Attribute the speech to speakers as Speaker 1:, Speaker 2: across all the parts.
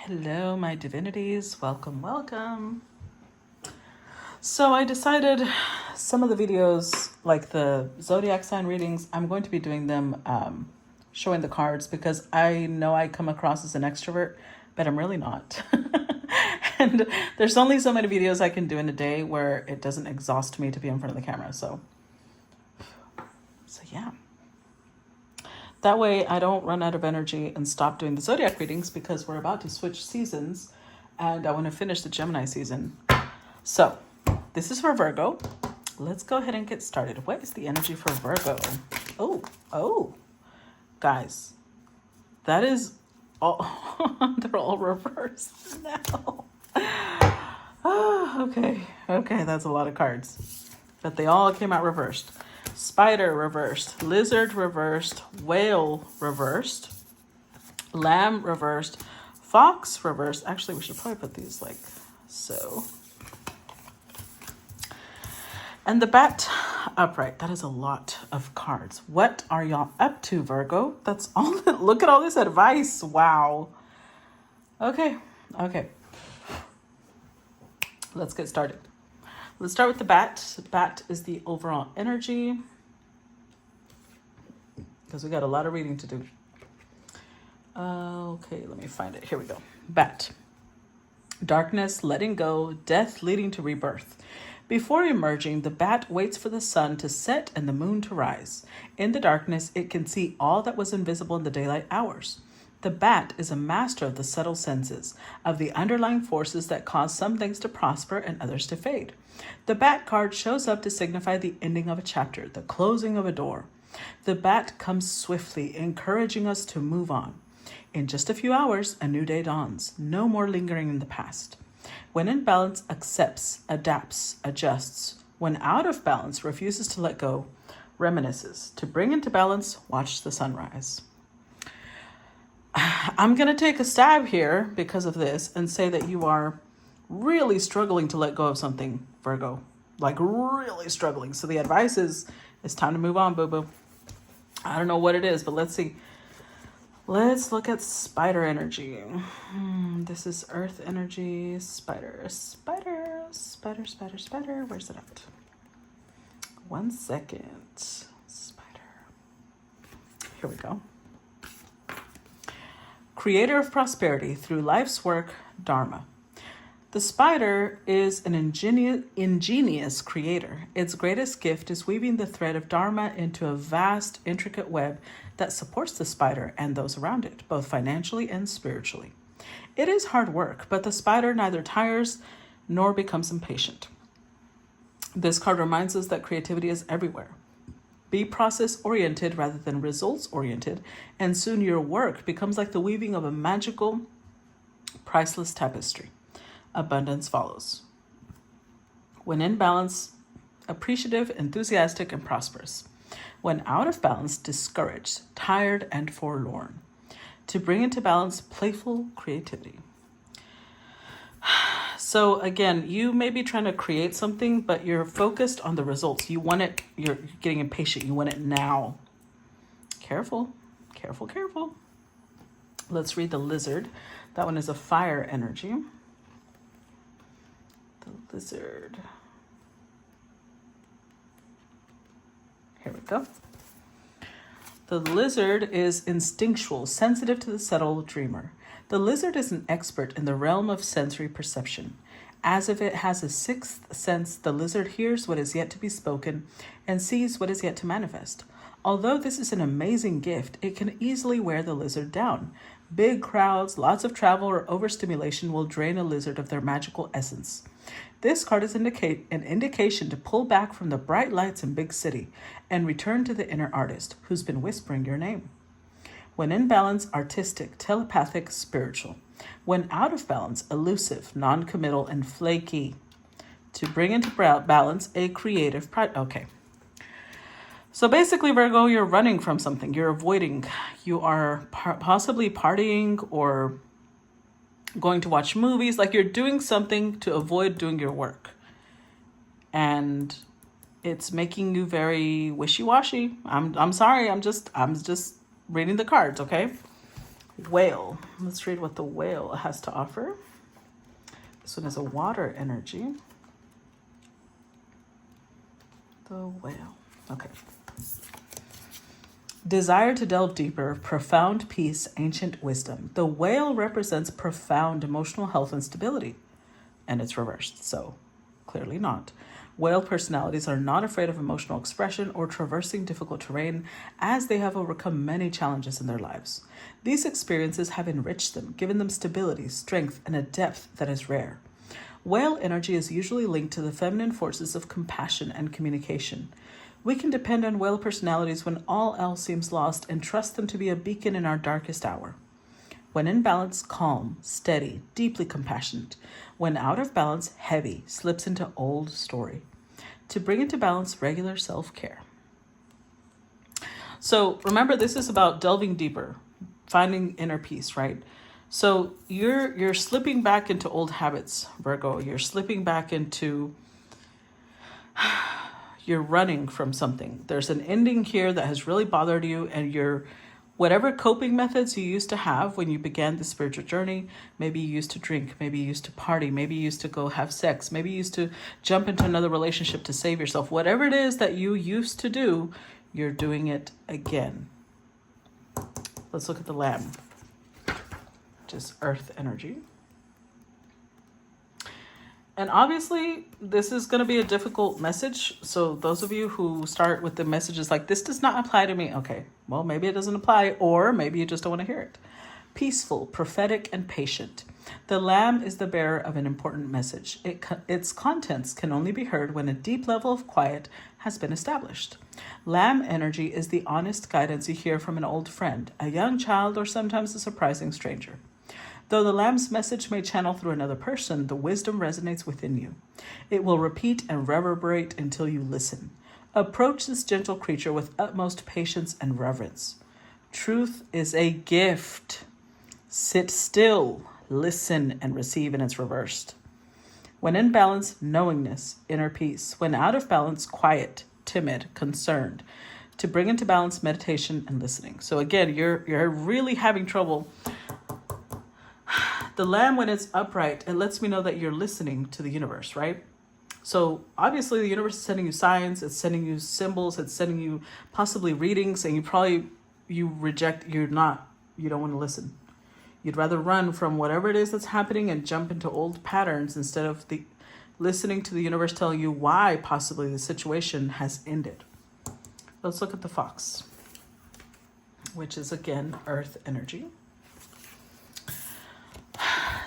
Speaker 1: Hello, my divinities. Welcome, welcome. So I decided some of the videos, like the zodiac sign readings, I'm going to be doing them showing the cards because I know I come across as an extrovert, but I'm really not. And there's only so many videos I can do in a day where it doesn't exhaust me to be in front of the camera. So yeah. That way I don't run out of energy and stop doing the zodiac readings because we're about to switch seasons and I want to finish the Gemini season. So this is for Virgo. Let's go ahead and get started. What is the energy for Virgo? Oh, guys, that is all, they're all reversed now. Oh, okay, that's a lot of cards. But they all came out reversed. Spider reversed, lizard reversed, whale reversed, lamb reversed, fox reversed. Actually, we should probably put these like so. And the bat upright. That is a lot of cards. What are y'all up to, Virgo? That's all. Look at all this advice. Wow. Okay. Let's get started. Let's start with the bat. Bat is the overall energy because we got a lot of reading to do. Okay, let me find it. Here we go. Bat. Darkness, letting go, death leading to rebirth. Before emerging, the bat waits for the sun to set and the moon to rise. In the darkness, it can see all that was invisible in the daylight hours. The bat is a master of the subtle senses, of the underlying forces that cause some things to prosper and others to fade. The bat card shows up to signify the ending of a chapter, the closing of a door. The bat comes swiftly, encouraging us to move on. In just a few hours, a new day dawns. No more lingering in the past. When in balance, accepts, adapts, adjusts. When out of balance, refuses to let go, reminisces. To bring into balance, watch the sunrise. I'm going to take a stab here because of this and say that you are really struggling to let go of something, Virgo. Like really struggling. So the advice is, it's time to move on, boo-boo. I don't know what it is, but let's see. Let's look at spider energy. This is earth energy. Spider. Where's it at? 1 second. Spider. Here we go. Creator of prosperity through life's work, Dharma. The spider is an ingenious creator. Its greatest gift is weaving the thread of Dharma into a vast, intricate web that supports the spider and those around it, both financially and spiritually. It is hard work, but the spider neither tires nor becomes impatient. This card reminds us that creativity is everywhere. Be process-oriented rather than results-oriented, and soon your work becomes like the weaving of a magical, priceless tapestry. Abundance follows. When in balance, appreciative, enthusiastic, and prosperous. When out of balance, discouraged, tired, and forlorn. To bring into balance, playful creativity. So again, you may be trying to create something, but you're focused on the results. You want it, you're getting impatient. You want it now. Careful. Let's read the lizard. That one is a fire energy. The lizard. Here we go. The lizard is instinctual, sensitive to the subtle dreamer. The lizard is an expert in the realm of sensory perception. As if it has a sixth sense, the lizard hears what is yet to be spoken and sees what is yet to manifest. Although this is an amazing gift, it can easily wear the lizard down. Big crowds, lots of travel, or overstimulation will drain a lizard of their magical essence. This card is an indication to pull back from the bright lights in big city and return to the inner artist who's been whispering your name. When in balance, artistic, telepathic, spiritual. When out of balance, elusive, non-committal, and flaky. To bring into balance, a creative pride. Okay. So basically, Virgo, you're running from something. You're avoiding. You are possibly partying or going to watch movies. Like you're doing something to avoid doing your work. And it's making you very wishy-washy. I'm sorry. I'm just reading the cards, okay? Whale. Let's read what the whale has to offer. This one is a water energy. The whale. Okay. Desire to delve deeper, profound peace, ancient wisdom. The whale represents profound emotional health and stability. And it's reversed, so clearly not. Whale personalities are not afraid of emotional expression or traversing difficult terrain, as they have overcome many challenges in their lives. These experiences have enriched them, given them stability, strength, and a depth that is rare. Whale energy is usually linked to the feminine forces of compassion and communication. We can depend on whale personalities when all else seems lost and trust them to be a beacon in our darkest hour. When in balance, calm, steady, deeply compassionate. When out of balance, heavy, slips into old story. To bring into balance, regular self-care. So remember, this is about delving deeper, finding inner peace, right? So you're slipping back into old habits, Virgo. You're slipping back into, you're running from something. There's an ending here that has really bothered you, and you're, whatever coping methods you used to have when you began the spiritual journey, maybe you used to drink, maybe you used to party, maybe you used to go have sex, maybe you used to jump into another relationship to save yourself. Whatever it is that you used to do, you're doing it again. Let's look at the lamb. Just earth energy. And obviously, this is going to be a difficult message. So those of you who start with the messages like, this does not apply to me. Okay, well, maybe it doesn't apply, or maybe you just don't want to hear it. Peaceful, prophetic, and patient. The lamb is the bearer of an important message. Its contents can only be heard when a deep level of quiet has been established. Lamb energy is the honest guidance you hear from an old friend, a young child, or sometimes a surprising stranger. Though the lamb's message may channel through another person, the wisdom resonates within you. It will repeat and reverberate until you listen. Approach this gentle creature with utmost patience and reverence. Truth is a gift. Sit still, listen, and receive, and it's reversed. When in balance, knowingness, inner peace. When out of balance, quiet, timid, concerned. To bring into balance, meditation and listening. So again, you're really having trouble. The lamb, when it's upright, it lets me know that you're listening to the universe, right? So obviously the universe is sending you signs, it's sending you symbols, it's sending you possibly readings, and you don't want to listen. You'd rather run from whatever it is that's happening and jump into old patterns instead of listening to the universe telling you why possibly the situation has ended. Let's look at the fox, which is again earth energy.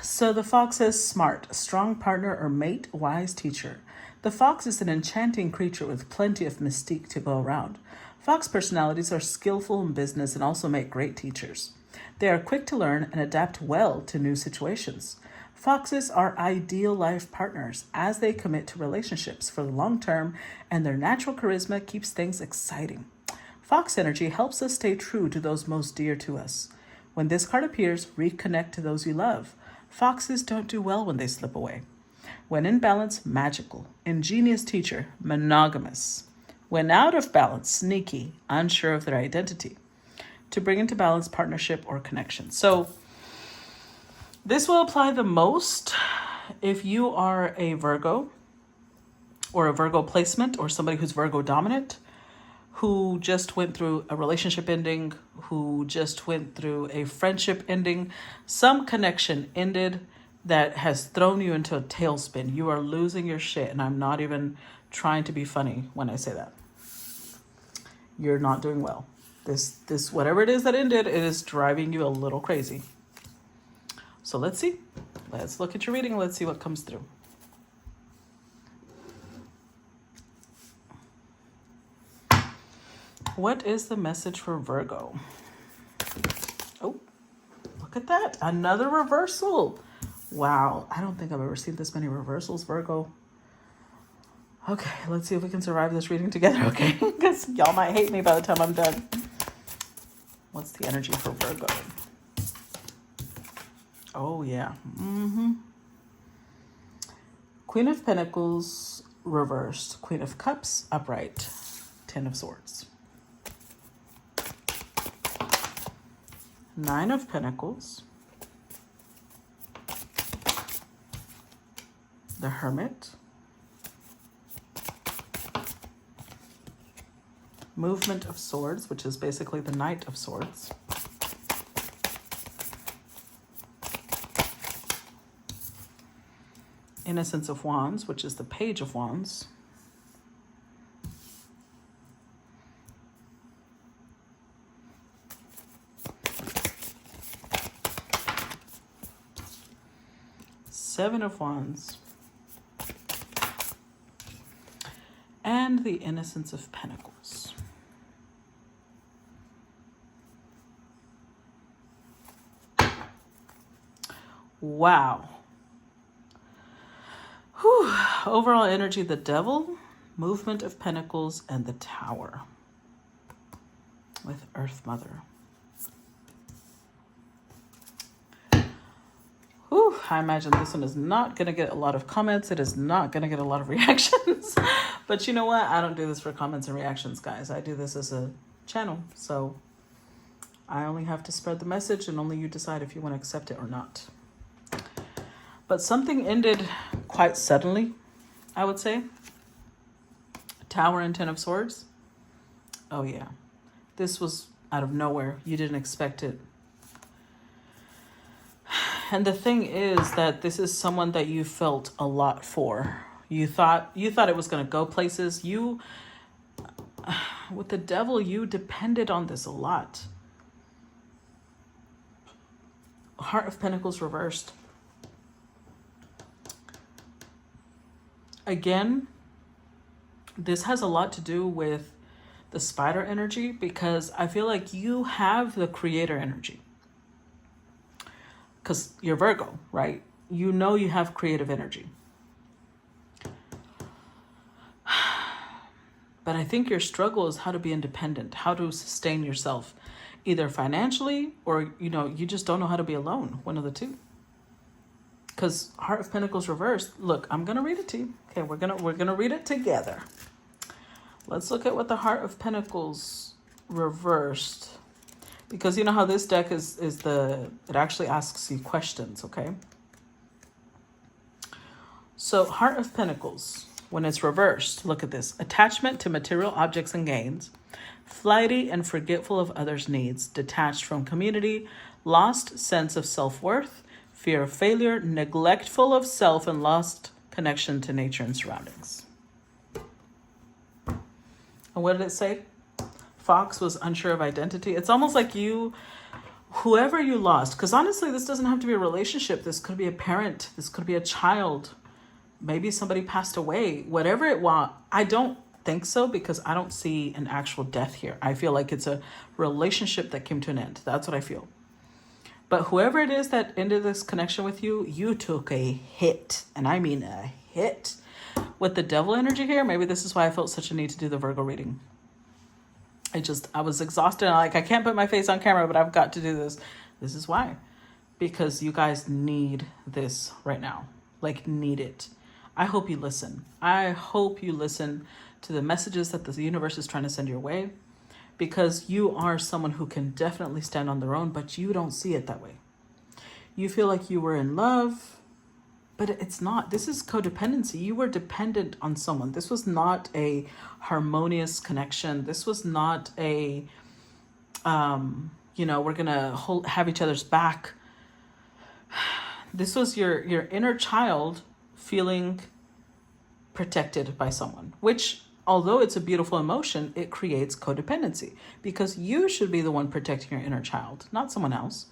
Speaker 1: So the fox is smart, a strong partner or mate, wise teacher. The fox is an enchanting creature with plenty of mystique to go around. Fox personalities are skillful in business and also make great teachers. They are quick to learn and adapt well to new situations. Foxes are ideal life partners as they commit to relationships for the long term, and their natural charisma keeps things exciting. Fox energy helps us stay true to those most dear to us. When this card appears, reconnect to those you love. Foxes don't do well when they slip away. When in balance, magical, ingenious teacher, monogamous. When out of balance, sneaky, unsure of their identity. To bring into balance, partnership or connection. So this will apply the most if you are a Virgo or a Virgo placement or somebody who's Virgo dominant, who just went through a relationship ending, who just went through a friendship ending. Some connection ended that has thrown you into a tailspin. You are losing your shit, and I'm not even trying to be funny when I say that. You're not doing well. This whatever it is that ended, it is driving you a little crazy. So let's see. Let's look at your reading. Let's see what comes through. What is the message for Virgo? Oh, look at that. Another reversal. Wow. I don't think I've ever seen this many reversals, Virgo. Okay, let's see if we can survive this reading together, okay? Because y'all might hate me by the time I'm done. What's the energy for Virgo? Oh, yeah. Queen of Pentacles reversed. Queen of Cups upright. Ten of Swords. Nine of Pentacles, the Hermit, Movement of Swords, which is basically the Knight of Swords, Innocence of Wands, which is the Page of Wands, Seven of Wands, and the Innocence of Pentacles. Wow. Whew. Overall energy, the Devil, Movement of Pentacles, and the Tower with Earth Mother. Whew. I imagine this one is not going to get a lot of comments. It is not going to get a lot of reactions. But you know what? I don't do this for comments and reactions, guys. I do this as a channel. So I only have to spread the message, and only you decide if you want to accept it or not. But something ended quite suddenly, I would say. Tower and Ten of Swords. Oh, yeah. This was out of nowhere. You didn't expect it. And the thing is that this is someone that you felt a lot for. You thought it was going to go places. With the Devil, you depended on this a lot. Heart of Pentacles reversed. Again, this has a lot to do with the Spider energy, because I feel like you have the Creator energy. Because you're Virgo, right? You know you have creative energy. But I think your struggle is how to be independent, how to sustain yourself, either financially or, you just don't know how to be alone. One of the two. Because Heart of Pentacles reversed. Look, I'm going to read it to you. Okay, we're gonna read it together. Let's look at what the Heart of Pentacles reversed. Because you know how this deck it actually asks you questions, okay? So Heart of Pentacles, when it's reversed, look at this. Attachment to material objects and gains. Flighty and forgetful of others' needs. Detached from community. Lost sense of self-worth. Fear of failure. Neglectful of self and lost connection to nature and surroundings. And what did it say? Fox was unsure of identity. It's almost like whoever you lost, because honestly, this doesn't have to be a relationship. This could be a parent. This could be a child. Maybe somebody passed away. Whatever it was, I don't think so, because I don't see an actual death here. I feel like it's a relationship that came to an end. That's what I feel. But whoever it is that ended this connection with you, you took a hit. And I mean a hit. With the Devil energy here, maybe this is why I felt such a need to do the Virgo reading. I was exhausted. I can't put my face on camera, but I've got to do this. This is why. Because you guys need this right now. Need it. I hope you listen. I hope you listen to the messages that the universe is trying to send your way. Because you are someone who can definitely stand on their own, but you don't see it that way. You feel like you were in love, but it's not. This is codependency. You were dependent on someone. This was not a harmonious connection. This was not a, we're going to have each other's back. This was your inner child feeling protected by someone, which, although it's a beautiful emotion, it creates codependency, because you should be the one protecting your inner child, not someone else.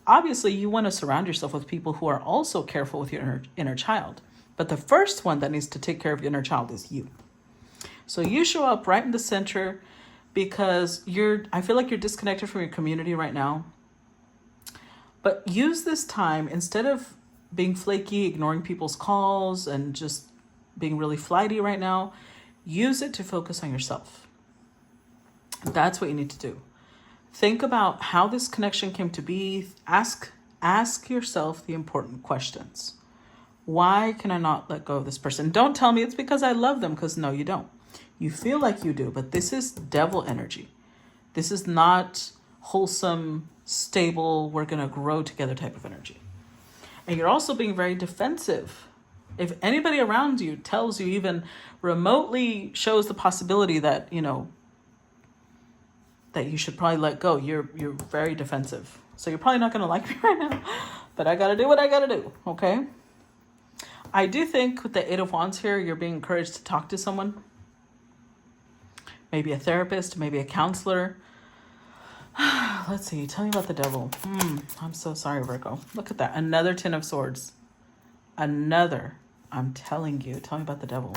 Speaker 1: Obviously, you want to surround yourself with people who are also careful with your inner child. But the first one that needs to take care of your inner child is you. So you show up right in the center, because I feel like you're disconnected from your community right now. But use this time, instead of being flaky, ignoring people's calls, and just being really flighty right now, use it to focus on yourself. That's what you need to do. Think about how this connection came to be. Ask yourself the important questions. Why can I not let go of this person? Don't tell me it's because I love them, because no, you don't. You feel like you do, but this is Devil energy. This is not wholesome, stable, we're going to grow together type of energy. And you're also being very defensive. If anybody around you tells you, even remotely shows the possibility that, that you should probably let go, you're very defensive. So you're probably not going to like me right now, but I got to do what I got to do, okay? I do think with the Eight of Wands here, you're being encouraged to talk to someone. Maybe a therapist, maybe a counselor. Let's see. Tell me about the devil. I'm so sorry, Virgo. Look at that. Another Ten of Swords. Another. I'm telling you. Tell me about the devil.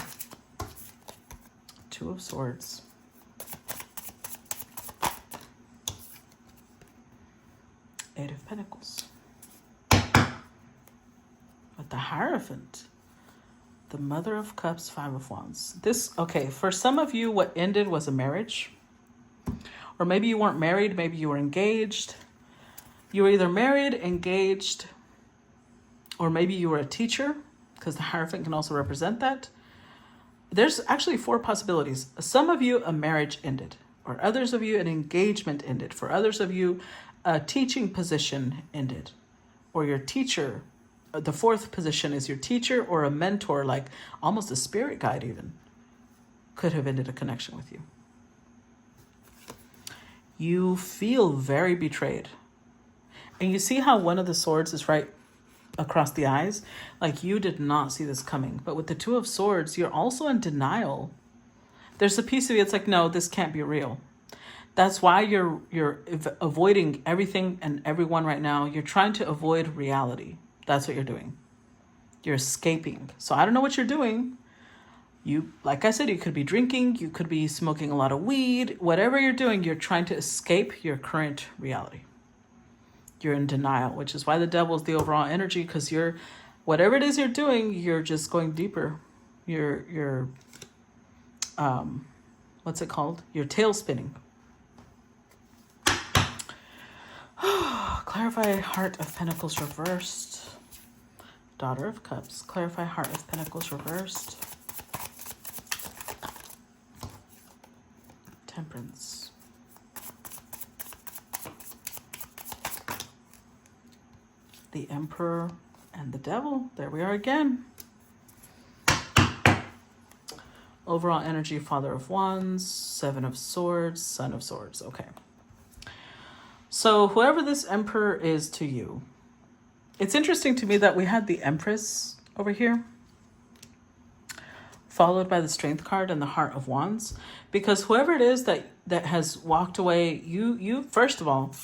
Speaker 1: Two of Swords. Eight of Pentacles. With the Hierophant. The Mother of Cups, Five of Wands. Okay, for some of you, what ended was a marriage. Or maybe you weren't married, maybe you were engaged. You were either married, engaged, or maybe you were a teacher, because the Hierophant can also represent that. There's actually 4 possibilities. Some of you, a marriage ended. For others of you, an engagement ended. For others of you, a teaching position ended. Or your teacher, the 4th position is your teacher or a mentor, like almost a spirit guide even, could have ended a connection with you. You feel very betrayed. And you see how one of the swords is right across the eyes? Like you did not see this coming. But with the Two of Swords, you're also in denial. There's a piece of you, it's like, no, this can't be real. That's why you're avoiding everything and everyone right now. You're trying to avoid reality. That's what you're doing. You're escaping. So I don't know what you're doing. You, like I said, you could be drinking, you could be smoking a lot of weed. Whatever you're doing, you're trying to escape your current reality. You're in denial, which is why the devil is the overall energy, because whatever it is you're doing, you're just going deeper. You're what's it called? You're tail spinning. Clarify Heart of Pentacles reversed. Daughter of Cups. Clarify Heart of Pentacles reversed. Temperance. The Emperor and the Devil. There we are again. Overall energy, Father of Wands, Seven of Swords, Son of Swords. Okay. So whoever this Emperor is to you, it's interesting to me that we had the Empress over here, followed by the Strength card and the Heart of Wands, because whoever it is that has walked away, you first of all,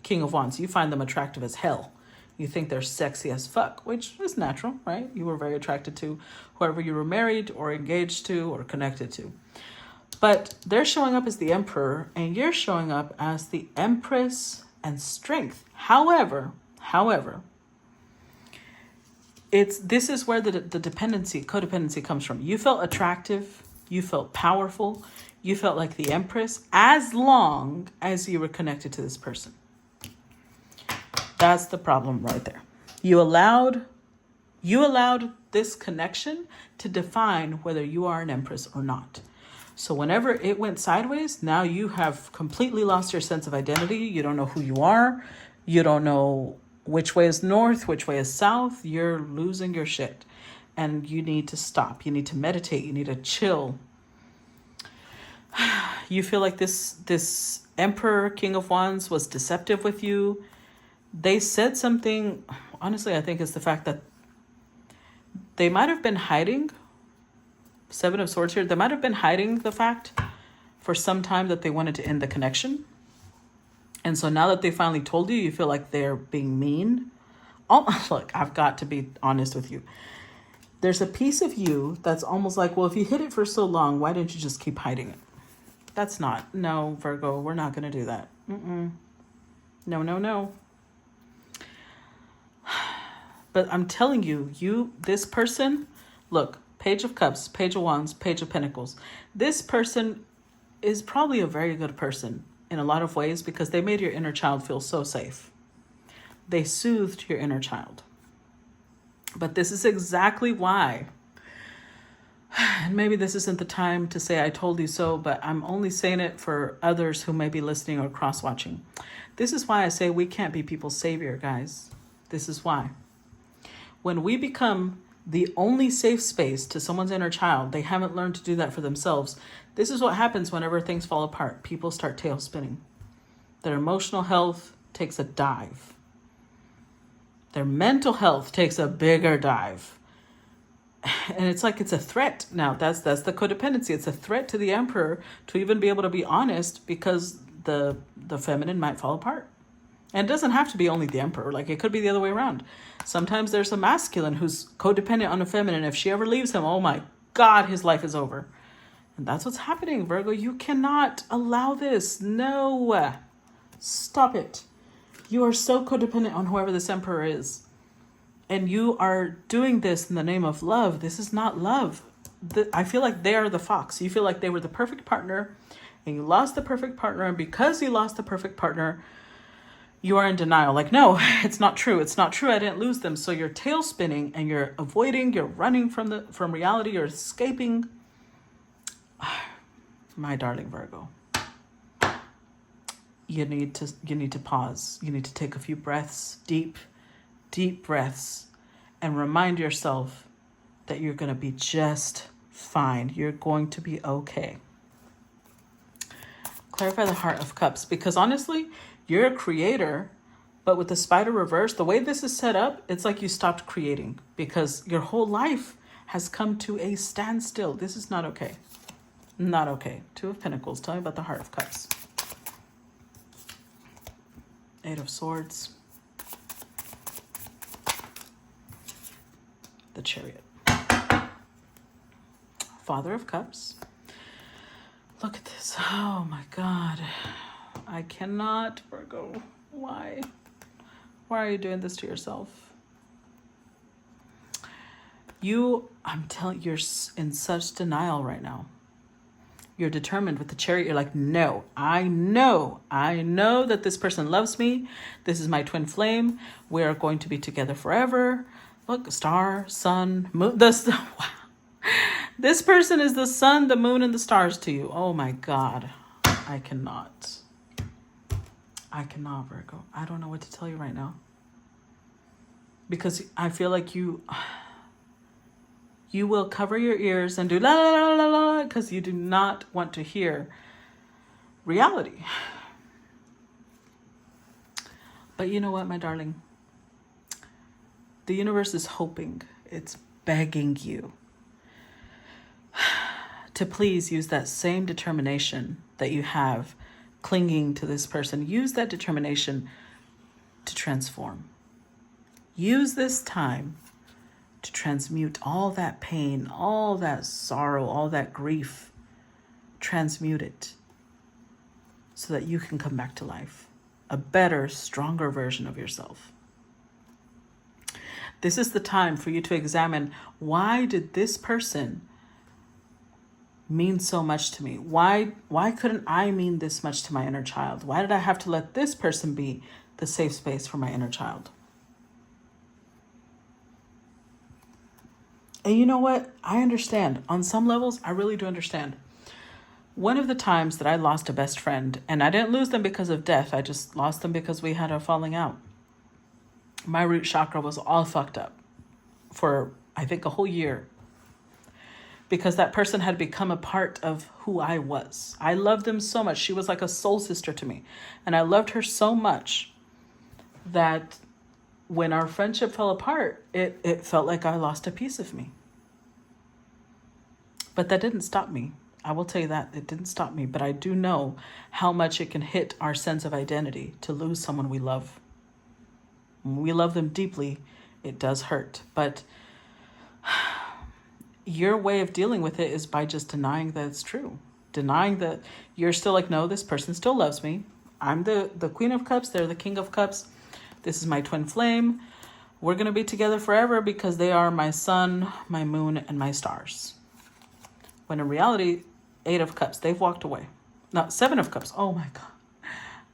Speaker 1: King of Wands, you find them attractive as hell. You think they're sexy as fuck, which is natural, right? You were very attracted to whoever you were married or engaged to or connected to. But they're showing up as the Emperor and you're showing up as the Empress and Strength. However, this is where the codependency comes from. You felt attractive, you felt powerful, you felt like the Empress as long as you were connected to this person. That's the problem right there. You allowed this connection to define whether you are an Empress or not. So whenever it went sideways, now you have completely lost your sense of identity. You don't know who you are. You don't know which way is north, which way is south. You're losing your shit. And you need to stop. You need to meditate. You need to chill. You feel like this Emperor, King of Wands, was deceptive with you. They said something, honestly, I think it's the fact that they might have been hiding, Seven of Swords here, they might have been hiding the fact for some time that they wanted to end the connection. And so now that they finally told you, you feel like they're being mean. Oh, look, I've got to be honest with you. There's a piece of you that's almost like, well, if you hid it for so long, why didn't you just keep hiding it? That's not, no, Virgo, we're not going to do that. No. But I'm telling you, this person, look, Page of Cups, Page of Wands, Page of Pentacles. This person is probably a very good person in a lot of ways because they made your inner child feel so safe. They soothed your inner child. But this is exactly why And maybe this isn't the time to say I told you so, but I'm only saying it for others who may be listening or cross-watching. This is why I say we can't be people's savior, guys. This is why. When we become the only safe space to someone's inner child, they haven't learned to do that for themselves. This is what happens whenever things fall apart. People start tail spinning. Their emotional health takes a dive. Their mental health takes a bigger dive. And it's like it's a threat now. That's the codependency. It's a threat to the emperor to even be able to be honest, because the feminine might fall apart. And it doesn't have to be only the emperor. Like, it could be the other way around. Sometimes there's a masculine who's codependent on a feminine. If she ever leaves him, oh my God, his life is over. And that's what's happening, Virgo. You cannot allow this. No. Stop it. You are so codependent on whoever this emperor is. And you are doing this in the name of love. This is not love. I feel like they are the fox. You feel like they were the perfect partner and you lost the perfect partner. And because you lost the perfect partner, you are in denial. Like, no, it's not true. It's not true. I didn't lose them. So you're tail spinning and you're avoiding, you're running from reality, you're escaping. My darling Virgo, you need to pause. You need to take a few breaths, deep breaths, and remind yourself that you're going to be just fine. You're going to be okay. Clarify the Heart of Cups, because honestly, you're a creator, but with the spider reverse, the way this is set up, it's like you stopped creating because your whole life has come to a standstill. This is not okay. Not okay. Two of Pentacles. Tell me about the Heart of Cups. Eight of Swords. The Chariot. Father of Cups. Look at this. Oh my God. I cannot, Virgo. Why? Why are you doing this to yourself? I'm telling you, you're in such denial right now. You're determined with the Chariot. You're like, no, I know that this person loves me. This is my twin flame. We are going to be together forever. Look, star, sun, moon. Wow. This person is the sun, the moon, and the stars to you. Oh my God. I cannot, Virgo. I don't know what to tell you right now. Because I feel like you will cover your ears and do la la la la la because you do not want to hear reality. But you know what, my darling? The universe is hoping, it's begging you to please use that same determination that you have clinging to this person. Use that determination to transform. Use this time to transmute all that pain, all that sorrow, all that grief. Transmute it so that you can come back to life, a better, stronger version of yourself. This is the time for you to examine, why did this person mean so much to me? Why couldn't I mean this much to my inner child? Why did I have to let this person be the safe space for my inner child? And you know what? I understand. On some levels, I really do understand. One of the times that I lost a best friend, and I didn't lose them because of death, I just lost them because we had a falling out. My root chakra was all fucked up for, I think, a whole year. Because that person had become a part of who I was. I loved them so much. She was like a soul sister to me. And I loved her so much that when our friendship fell apart, it felt like I lost a piece of me. But that didn't stop me. I will tell you that. It didn't stop me. But I do know how much it can hit our sense of identity to lose someone we love. When we love them deeply, it does hurt. But your way of dealing with it is by just denying that it's true. Denying that you're still like, no, this person still loves me. I'm the Queen of Cups. They're the King of Cups. This is my twin flame. We're going to be together forever because they are my sun, my moon, and my stars. When in reality, 8 of Cups, they've walked away. No, 7 of Cups. Oh my God.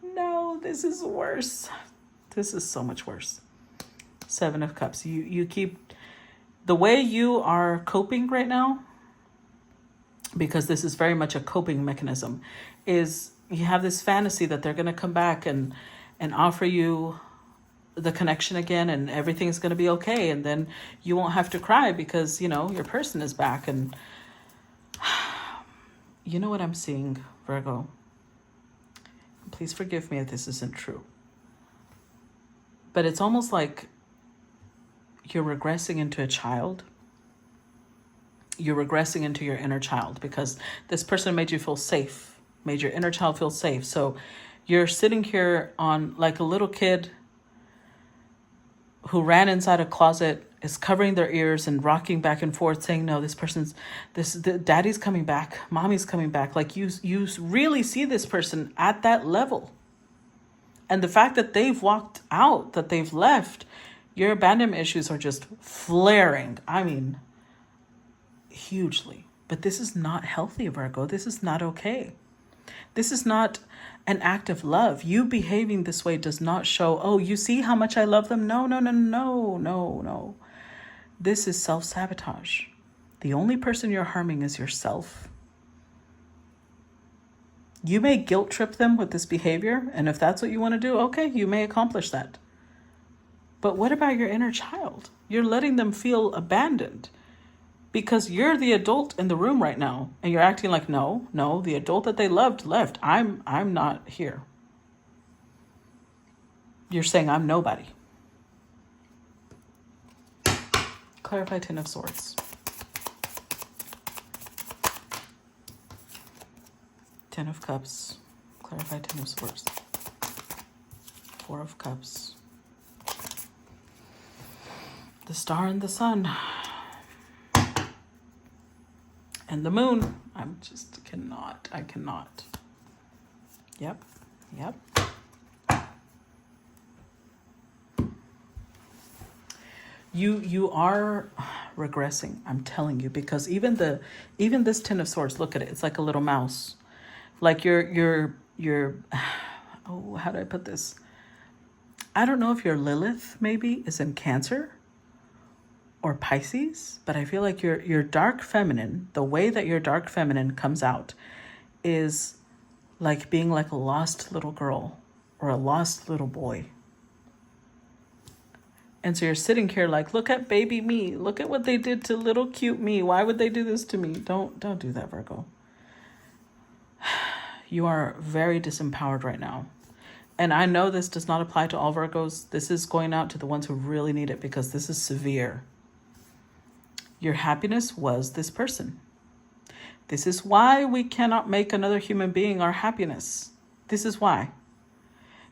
Speaker 1: No, this is worse. This is so much worse. 7 of Cups. You keep... The way you are coping right now because this is very much a coping mechanism, is you have this fantasy that they're going to come back and offer you the connection again, and everything's going to be okay, and then you won't have to cry because, you know, your person is back. And you know what I'm seeing, Virgo? Please forgive me if this isn't true, but it's almost like you're regressing into a child. You're regressing into your inner child because this person made you feel safe, made your inner child feel safe. So you're sitting here on like a little kid who ran inside a closet, is covering their ears and rocking back and forth saying, no, the daddy's coming back, mommy's coming back. Like you really see this person at that level. And the fact that they've walked out, that they've left, your abandonment issues are just flaring. I mean, hugely. But this is not healthy, Virgo. This is not okay. This is not an act of love. You behaving this way does not show, oh, you see how much I love them? No, no, no, no, no, no. This is self-sabotage. The only person you're harming is yourself. You may guilt trip them with this behavior, and if that's what you want to do, okay, you may accomplish that. But what about your inner child? You're letting them feel abandoned because you're the adult in the room right now, and you're acting like, no, the adult that they loved left. I'm not here. You're saying I'm nobody. Clarify Ten of Swords. Ten of Cups. Clarify Ten of Swords. Four of Cups. The Star and the Sun. And the Moon. I cannot. Yep. You are regressing, I'm telling you, because even this Ten of Swords, look at it. It's like a little mouse. Like you're oh, how do I put this? I don't know if your Lilith maybe is in Cancer or Pisces, but I feel like your dark feminine, the way that your dark feminine comes out is like being like a lost little girl or a lost little boy. And so you're sitting here like, look at baby me. Look at what they did to little cute me. Why would they do this to me? Don't do that, Virgo. You are very disempowered right now. And I know this does not apply to all Virgos. This is going out to the ones who really need it because this is severe. Your happiness was this person. This is why we cannot make another human being our happiness. This is why.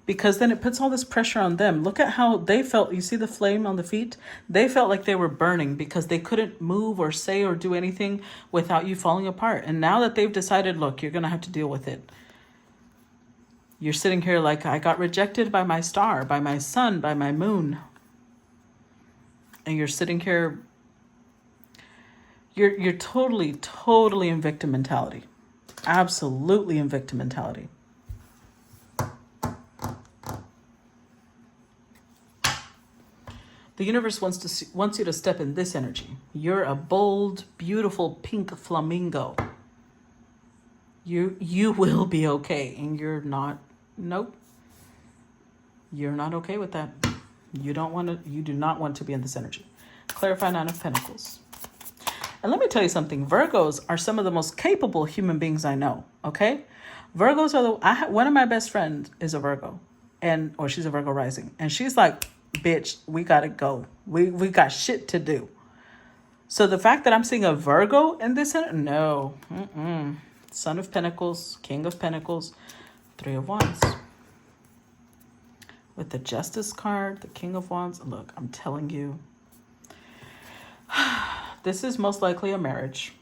Speaker 1: Because then it puts all this pressure on them. Look at how they felt. You see the flame on the feet? They felt like they were burning because they couldn't move or say or do anything without you falling apart. And now that they've decided, look, you're going to have to deal with it. You're sitting here like, I got rejected by my star, by my sun, by my moon. And you're sitting here, you're totally in victim mentality. Absolutely in victim mentality. The universe wants you to step in this energy. You're a bold, beautiful pink flamingo. You will be okay, and you're not. Nope. You're not okay with that. You do not want to be in this energy. Clarify Nine of Pentacles. And let me tell you something. Virgos are some of the most capable human beings I know. Okay, Virgos are one of my best friends is a Virgo, or she's a Virgo rising, and she's like, bitch, we gotta go. We got shit to do. So the fact that I'm seeing a Virgo in this, no. Son of Pentacles, King of Pentacles, Three of Wands. With the Justice card, the King of Wands. Look, I'm telling you, this is most likely a marriage.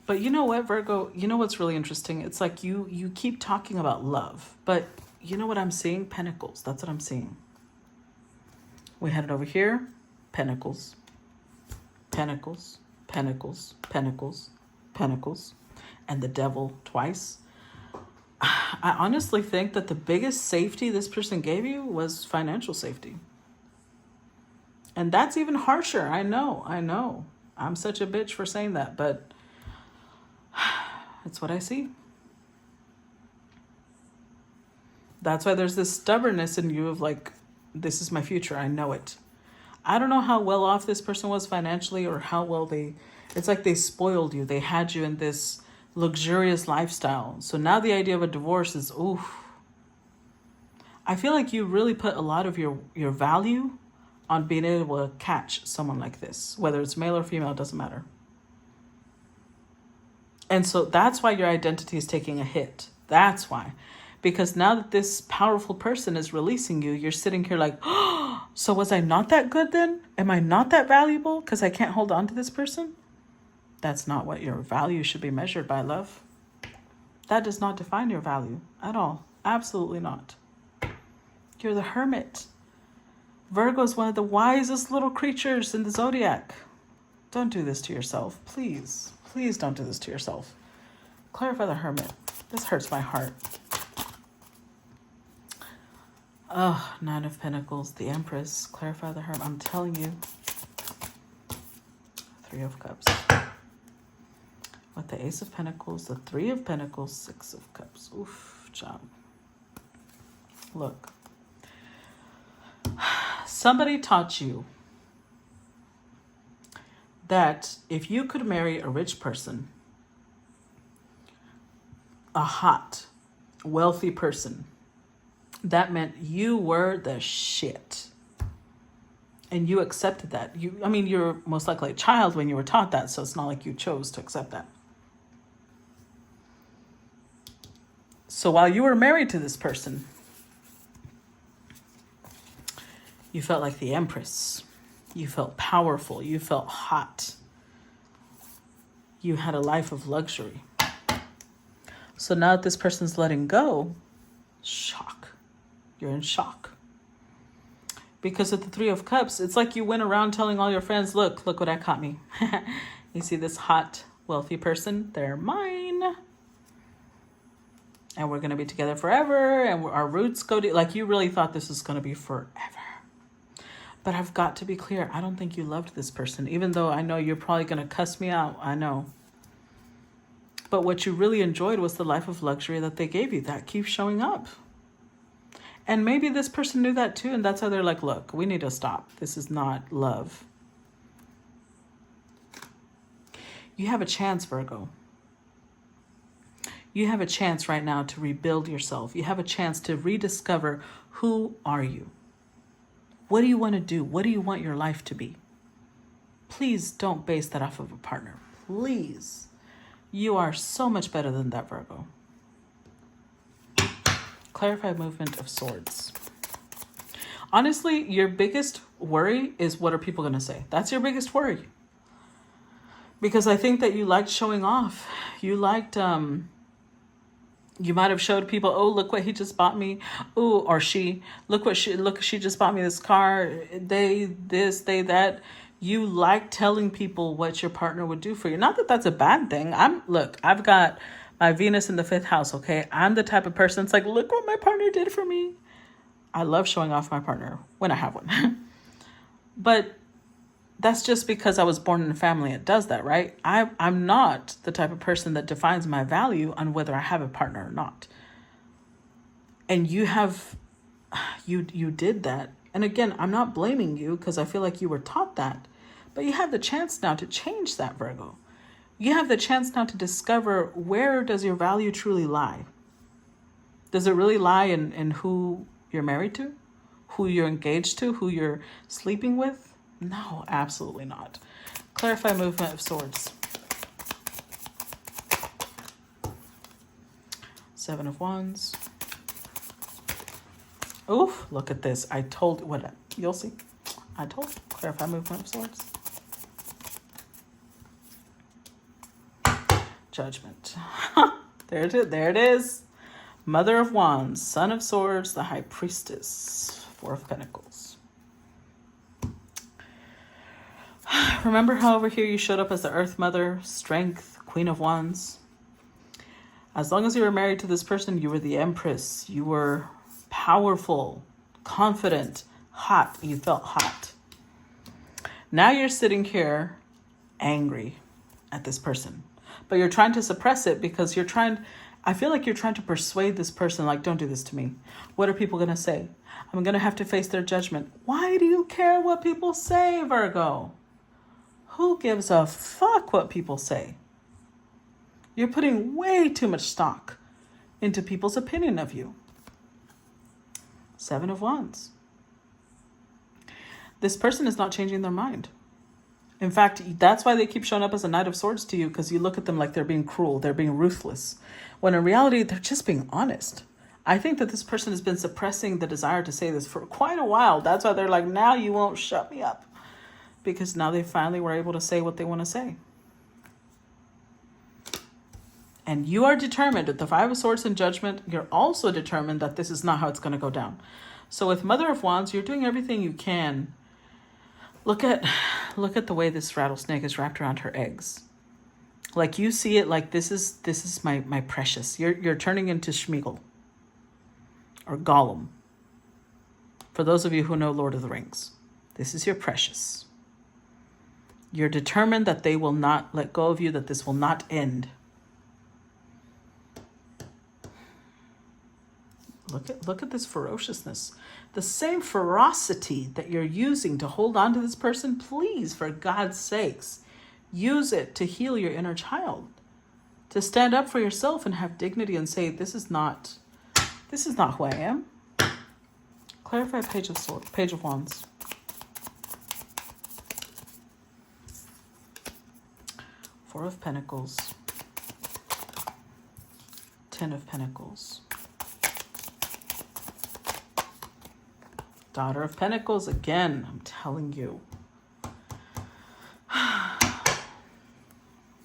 Speaker 1: But you know what, Virgo? You know what's really interesting? It's like you keep talking about love, but you know what I'm seeing? Pentacles. That's what I'm seeing. We had it over here. Pentacles. Pentacles. Pentacles. Pentacles. Pentacles. And the Devil twice. I honestly think that the biggest safety this person gave you was financial safety. And that's even harsher. I know. I'm such a bitch for saying that, but it's what I see. That's why there's this stubbornness in you of like, this is my future. I know it. I don't know how well off this person was financially or how well it's like they spoiled you. They had you in this luxurious lifestyle. So now the idea of a divorce is, oof. I feel like you really put a lot of your value on being able to catch someone like this, whether it's male or female, it doesn't matter. And so that's why your identity is taking a hit. That's why. Because now that this powerful person is releasing you, you're sitting here like, oh, so was I not that good then? Am I not that valuable because I can't hold on to this person? That's not what your value should be measured by, love. That does not define your value at all. Absolutely not. You're the hermit. Virgo is one of the wisest little creatures in the zodiac. Don't do this to yourself. Please. Please don't do this to yourself. Clarify the hermit. This hurts my heart. Oh, Nine of Pentacles, the Empress. Clarify the hermit. I'm telling you. Three of Cups. With the Ace of Pentacles, the Three of Pentacles, Six of Cups. Oof, job. Look. Somebody taught you that if you could marry a rich person, a hot, wealthy person, that meant you were the shit. And you accepted that. You're most likely a child when you were taught that, so it's not like you chose to accept that. So while you were married to this person, you felt like the Empress. You felt powerful. You felt hot. You had a life of luxury. So now that this person's letting go, shock. You're in shock. Because with the Three of Cups, it's like you went around telling all your friends, look what I caught me. You see this hot, wealthy person? They're mine. And we're going to be together forever. And our roots go deep. Like you really thought this was going to be forever. But I've got to be clear. I don't think you loved this person. Even though I know you're probably going to cuss me out. I know. But what you really enjoyed was the life of luxury that they gave you. That keeps showing up. And maybe this person knew that too. And that's how they're like, look, we need to stop. This is not love. You have a chance, Virgo. You have a chance right now to rebuild yourself. You have a chance to rediscover who are you? What do you want to do? What do you want your life to be? Please don't base that off of a partner. Please. You are so much better than that, Virgo. Clarify movement of swords. Honestly, your biggest worry is what are people going to say? That's your biggest worry. Because I think that you liked showing off. You liked, you might have showed people, oh, look what he just bought me. Oh, or she, look, she just bought me this car. They that. You like telling people what your partner would do for you. Not that that's a bad thing. I've got my Venus in the 5th house, okay? I'm the type of person that's like, look what my partner did for me. I love showing off my partner when I have one. But that's just because I was born in a family that does that, right? I'm not the type of person that defines my value on whether I have a partner or not. And you did that. And again, I'm not blaming you because I feel like you were taught that. But you have the chance now to change that, Virgo. You have the chance now to discover where does your value truly lie. Does it really lie in who you're married to? Who you're engaged to? Who you're sleeping with? No, absolutely not. Clarify movement of swords. 7 of Wands. Oof, look at this. I told you. What? You'll see. I told you. Clarify movement of swords. Judgment. There it is. Mother of Wands, Son of Swords, the High Priestess, 4 of Pentacles. Remember how over here you showed up as the Earth Mother, Strength, Queen of Wands? As long as you were married to this person, you were the Empress. You were powerful, confident, hot. You felt hot. Now you're sitting here angry at this person, but you're trying to suppress it because I feel like you're trying to persuade this person, like, don't do this to me. What are people going to say? I'm going to have to face their judgment. Why do you care what people say, Virgo? Who gives a fuck what people say? You're putting way too much stock into people's opinion of you. 7 of Wands. This person is not changing their mind. In fact, that's why they keep showing up as a Knight of Swords to you, because you look at them like they're being cruel, they're being ruthless, when in reality, they're just being honest. I think that this person has been suppressing the desire to say this for quite a while. That's why they're like, now you won't shut me up. Because now they finally were able to say what they want to say. And you are determined, at the 5 of Swords in Judgment, you're also determined that this is not how it's going to go down. So with Mother of Wands, you're doing everything you can. Look at the way this rattlesnake is wrapped around her eggs. Like, you see it like this is my precious. You're turning into Schmeagol or Gollum. For those of you who know Lord of the Rings, this is your precious. You're determined that they will not let go of you, that this will not end. Look at this ferociousness. The same ferocity that you're using to hold on to this person, please, for God's sakes, use it to heal your inner child. To stand up for yourself and have dignity and say, this is not who I am. Clarify Page of Wands. 4 of Pentacles. 10 of Pentacles. Daughter of Pentacles again, I'm telling you.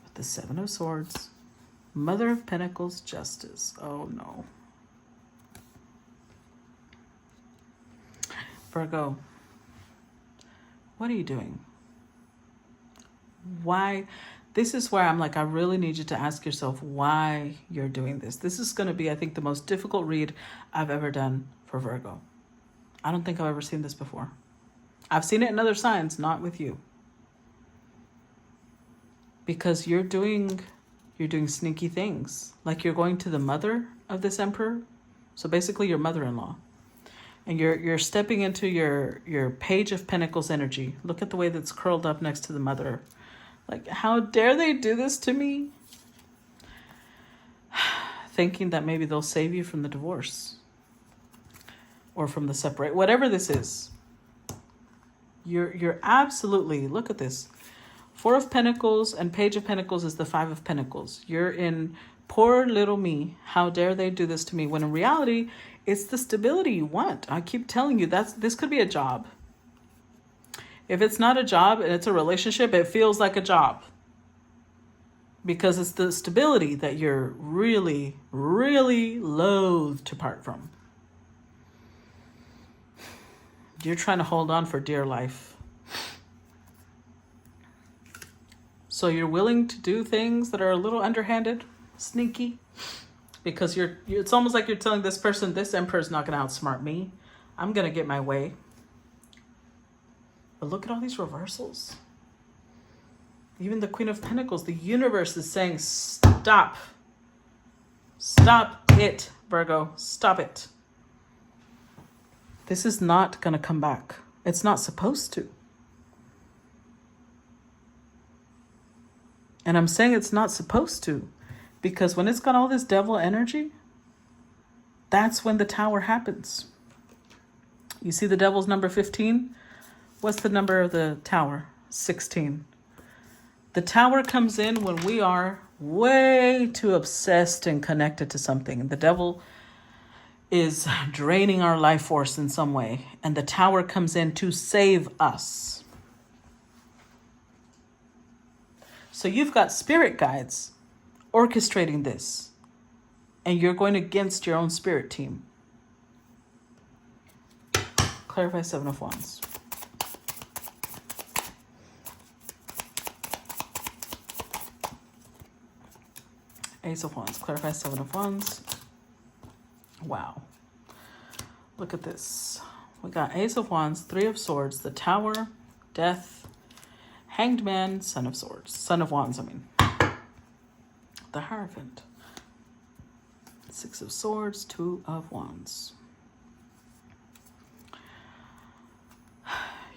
Speaker 1: With the 7 of Swords. Mother of Pentacles, Justice. Oh no. Virgo, what are you doing? Why? This is where I'm like, I really need you to ask yourself why you're doing this. This is going to be, I think, the most difficult read I've ever done for Virgo. I don't think I've ever seen this before. I've seen it in other signs, not with you. Because you're doing sneaky things. Like, you're going to the mother of this emperor. So basically your mother-in-law. And you're stepping into your Page of Pentacles energy. Look at the way that's curled up next to the mother. Like, how dare they do this to me? Thinking that maybe they'll save you from the divorce. Or from the separate, whatever this is. You're absolutely, look at this. 4 of Pentacles and Page of Pentacles is the 5 of Pentacles. You're in poor little me. How dare they do this to me? When in reality, it's the stability you want. I keep telling you, this could be a job. If it's not a job and it's a relationship, it feels like a job. Because it's the stability that you're really, really loath to part from. You're trying to hold on for dear life. So you're willing to do things that are a little underhanded, sneaky, because it's almost like you're telling this person, this emperor is not going to outsmart me. I'm going to get my way. But look at all these reversals. Even the Queen of Pentacles, the universe is saying, stop. Stop it, Virgo. Stop it. This is not going to come back. It's not supposed to. And I'm saying it's not supposed to because when it's got all this devil energy, that's when the Tower happens. You see the devil's number 15? What's the number of the Tower? 16. The Tower comes in when we are way too obsessed and connected to something. And the devil is draining our life force in some way. And the Tower comes in to save us. So you've got spirit guides orchestrating this. And you're going against your own spirit team. Clarify 7 of Wands. Ace of Wands. Clarify 7 of Wands. Wow. Look at this. We got Ace of Wands, 3 of Swords, the Tower, Death, Hanged Man, Son of Swords. Son of Wands, I mean. The Hierophant. Six of Swords, Two of Wands.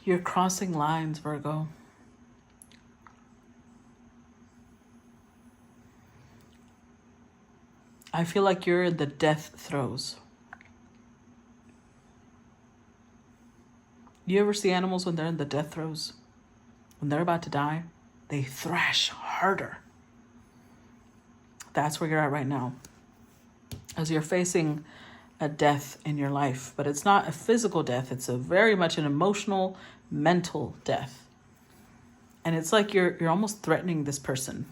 Speaker 1: You're crossing lines, Virgo. I feel like you're in the death throes. You ever see animals when they're in the death throes? When they're about to die, they thrash harder. That's where you're at right now. As you're facing a death in your life. But it's not a physical death. It's a very much an emotional, mental death. And it's like you're almost threatening this person.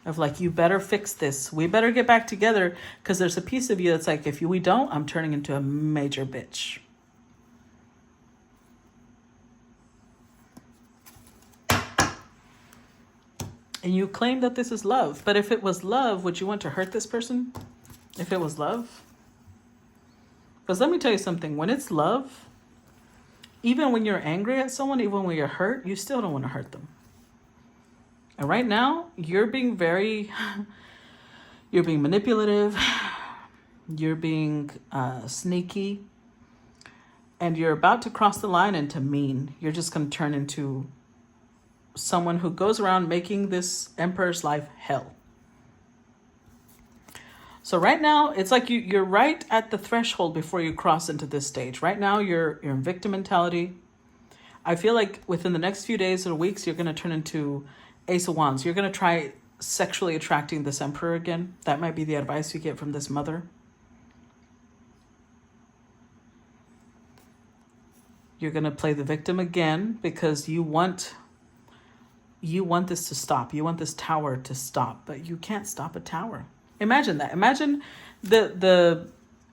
Speaker 1: Of like, you better fix this. We better get back together. Because there's a piece of you that's like, if we don't, I'm turning into a major bitch. And you claim that this is love. But if it was love, would you want to hurt this person? If it was love? Because let me tell you something. When it's love, even when you're angry at someone, even when you're hurt, you still don't want to hurt them. And right now, you're being manipulative. You're being sneaky. And you're about to cross the line into mean. You're just going to turn into someone who goes around making this emperor's life hell. So right now, it's like you're right at the threshold before you cross into this stage. Right now, you're in victim mentality. I feel like within the next few days or weeks, you're going to turn into Ace of Wands. You're going to try sexually attracting this emperor again. That might be the advice you get from this mother. You're going to play the victim again because you want this to stop. You want this tower to stop, but you can't stop a tower. Imagine that. Imagine the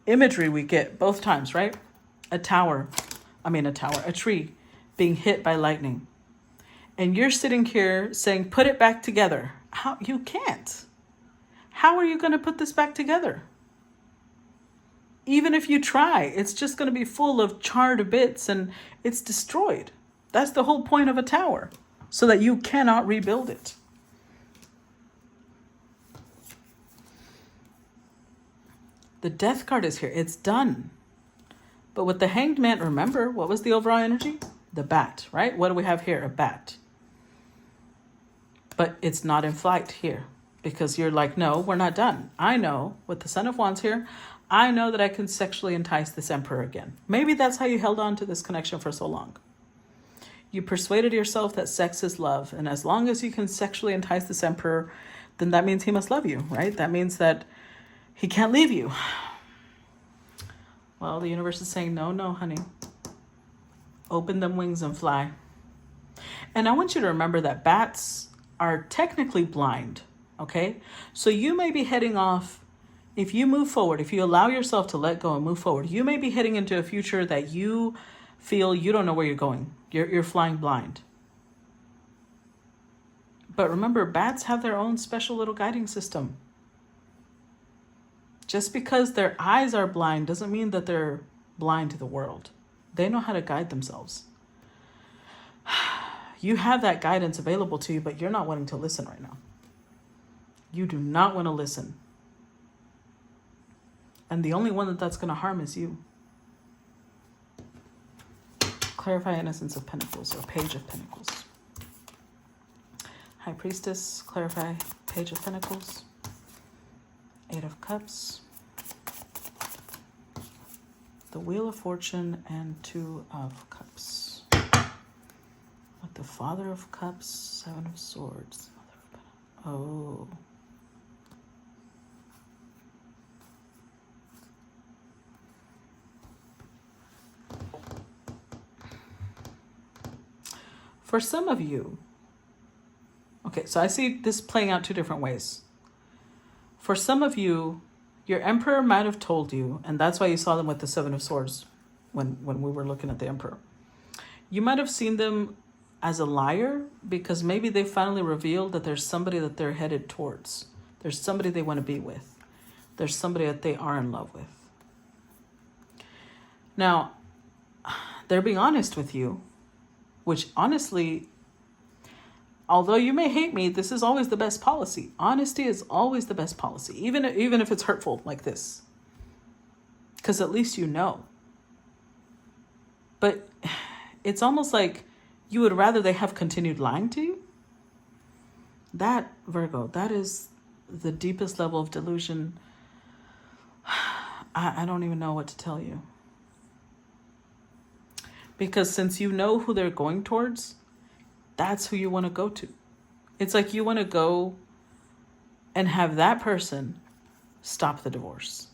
Speaker 1: imagery we get both times, right? A tree being hit by lightning. And you're sitting here saying, put it back together. How? You can't. How are you going to put this back together? Even if you try, it's just going to be full of charred bits and it's destroyed. That's the whole point of a tower, so that you cannot rebuild it. The Death card is here. It's done. But with the Hanged Man, remember, what was the overall energy? The bat, right? What do we have here? A bat. But it's not in flight here because you're like, no, we're not done. I know with the Son of Wands here, I know that I can sexually entice this emperor again. Maybe that's how you held on to this connection for so long. You persuaded yourself that sex is love. And as long as you can sexually entice this emperor, then that means he must love you, right? That means that he can't leave you. Well, the universe is saying, no, honey. Open them wings and fly. And I want you to remember that bats are technically blind, okay? So you may be heading off, if you move forward, if you allow yourself to let go and move forward, you may be heading into a future that you feel you don't know where you're going. You're flying blind. But remember, bats have their own special little guiding system. Just because their eyes are blind doesn't mean that they're blind to the world. They know how to guide themselves. You have that guidance available to you, but you're not wanting to listen right now. You do not want to listen. And the only one that's going to harm is you. Clarify Innocence of Pentacles or Page of Pentacles. High Priestess, clarify Page of Pentacles. Eight of Cups. The Wheel of Fortune and Two of Cups. With the Father of Cups, Seven of Swords. Oh. For some of you, okay, so I see this playing out two different ways. For some of you, your emperor might have told you, and that's why you saw them with the Seven of Swords when we were looking at the emperor. You might have seen them as a liar because maybe they finally revealed that there's somebody that they're headed towards. There's somebody they want to be with. There's somebody that they are in love with. Now, they're being honest with you, which honestly although you may hate me, this is always the best policy. Honesty is always the best policy, even if it's hurtful like this. Because at least you know. But it's almost like you would rather they have continued lying to you. That, Virgo, that is the deepest level of delusion. I don't even know what to tell you. Because since you know who they're going towards, that's who you want to go to. It's like you want to go and have that person stop the divorce.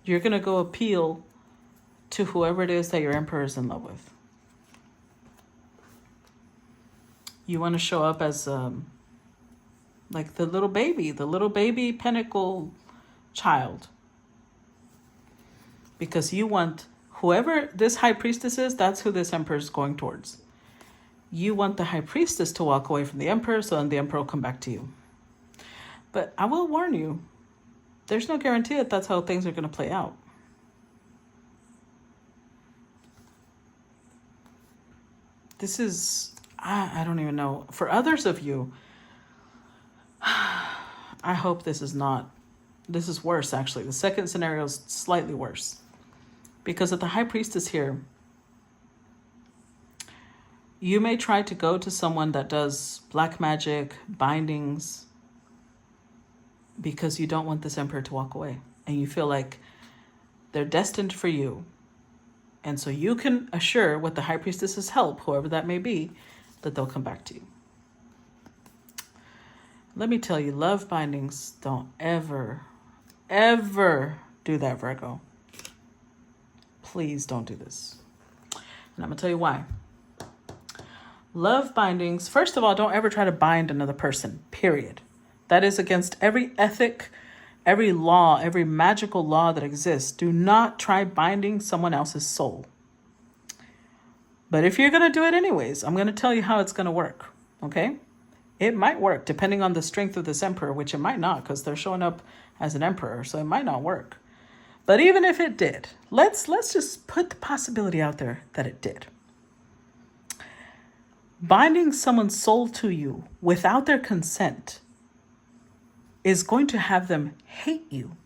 Speaker 1: You're going to go appeal to whoever it is that your emperor is in love with. You want to show up as like the little baby pentacle child. Because you want whoever this high priestess is, that's who this emperor is going towards. You want the high priestess to walk away from the emperor, so then the emperor will come back to you. But I will warn you, there's no guarantee that that's how things are going to play out. This is, I don't even know. For others of you, I hope this is worse actually. The second scenario is slightly worse. Because of the high priestess here, you may try to go to someone that does black magic, bindings, because you don't want this emperor to walk away. And you feel like they're destined for you. And so you can assure with the high priestess's help, whoever that may be, that they'll come back to you. Let me tell you, love bindings don't ever do that, Virgo. Please don't do this. And I'm going to tell you why. Love bindings, first of all, don't ever try to bind another person, period. That is against every ethic, every law, every magical law that exists. Do not try binding someone else's soul. But if you're going to do it anyways, I'm going to tell you how it's going to work, okay? It might work depending on the strength of this emperor, which it might not because they're showing up as an emperor, so it might not work. But even if it did, let's just put the possibility out there that it did. Binding someone's soul to you without their consent is going to have them hate you.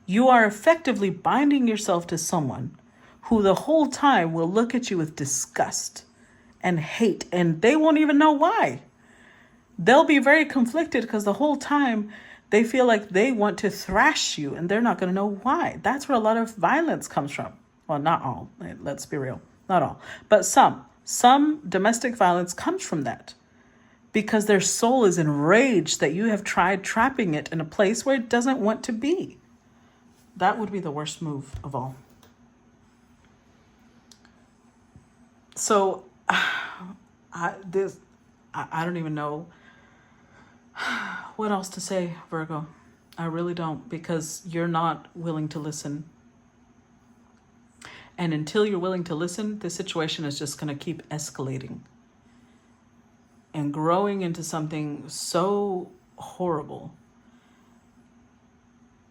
Speaker 1: You are effectively binding yourself to someone who the whole time will look at you with disgust and hate, and they won't even know why. They'll be very conflicted because the whole time they feel like they want to thrash you and they're not going to know why. That's where a lot of violence comes from. Well, not all. Let's be real. Not all. But some domestic violence comes from that because their soul is enraged that you have tried trapping it in a place where it doesn't want to be. That would be the worst move of all. So I don't even know what else to say, Virgo. I really don't, because you're not willing to listen. And until you're willing to listen, this situation is just going to keep escalating and growing into something so horrible.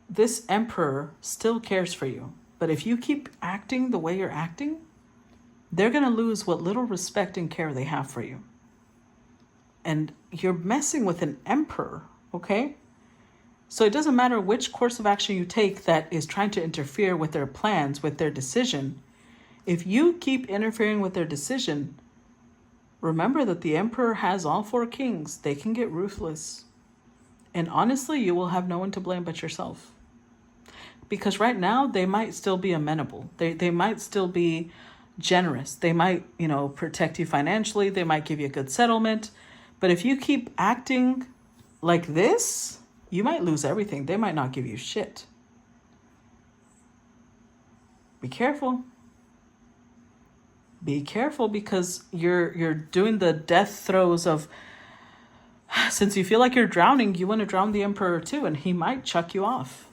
Speaker 1: This emperor still cares for you, but if you keep acting the way you're acting, they're going to lose what little respect and care they have for you. And you're messing with an emperor, okay? So it doesn't matter which course of action you take that is trying to interfere with their plans, with their decision. If you keep interfering with their decision, remember that the emperor has all four kings. They can get ruthless. And honestly, you will have no one to blame but yourself. Because right now, they might still be amenable. They might still be generous. They might, protect you financially. They might give you a good settlement. But if you keep acting like this, you might lose everything. They might not give you shit. Be careful. Be careful, because you're doing the death throes of, since you feel like you're drowning, you want to drown the emperor too, and he might chuck you off.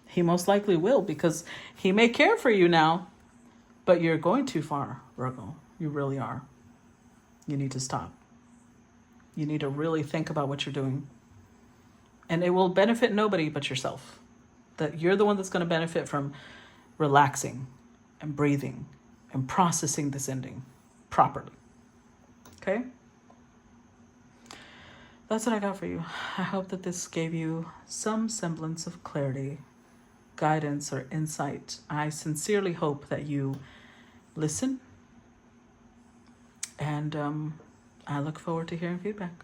Speaker 1: He most likely will, because he may care for you now, but you're going too far, Virgo. You really are. You need to stop. You need to really think about what you're doing. And it will benefit nobody but yourself. That you're the one that's going to benefit from relaxing and breathing and processing this ending properly. Okay? That's what I got for you. I hope that this gave you some semblance of clarity, guidance, or insight. I sincerely hope that you listen, and I look forward to hearing feedback.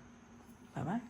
Speaker 1: Bye-bye.